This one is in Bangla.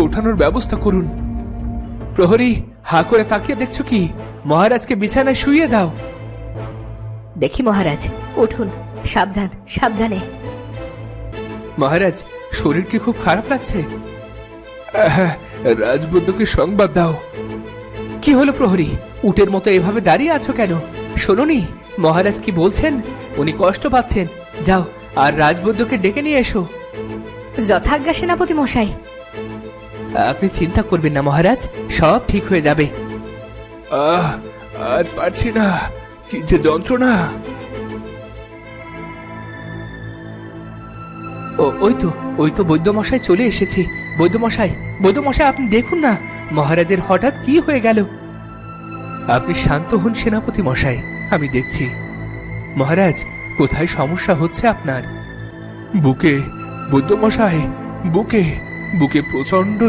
ওঠানোর ব্যবস্থা করুন। প্রহরী, হা করে তাকিয়ে দেখছো কি? মহারাজকে বিছানায় শুইয়ে দাও। দেখি মহারাজ, উঠুন, সাবধান, সাবধানে। মহারাজ, শরীর কি খুব খারাপ লাগছে? হ্যাঁ, রাজবন্ধুকে সংবাদ দাও। কি হলো প্রহরী, উটের মতো এভাবে দাঁড়িয়ে আছো কেন? শোনোনি মহারাজ কি বলছেন? উনি কষ্ট পাচ্ছেন। যাও আর রাজবন্ধুকে ডেকে নিয়ে এসো। যথাজ্ঞা সেনাপতি মশাই। আপনি চিন্তা করবেন না মহারাজ, সব ঠিক হয়ে যাবে। আর পারছি না, কি যে যন্ত্রণা। ওই তো বৈদ্যমশাই চলে এসেছে। বৈদ্যমশাই আপনি দেখুন না, মহারাজের হঠাৎ কি হয়ে গেল। আপনি শান্ত হন সেনাপতি মশাই, আমি দেখছি। মহারাজ, কোথায় সমস্যা হচ্ছে আপনার? বুকে বৈদ্যমশাই, বুকে প্রচন্ড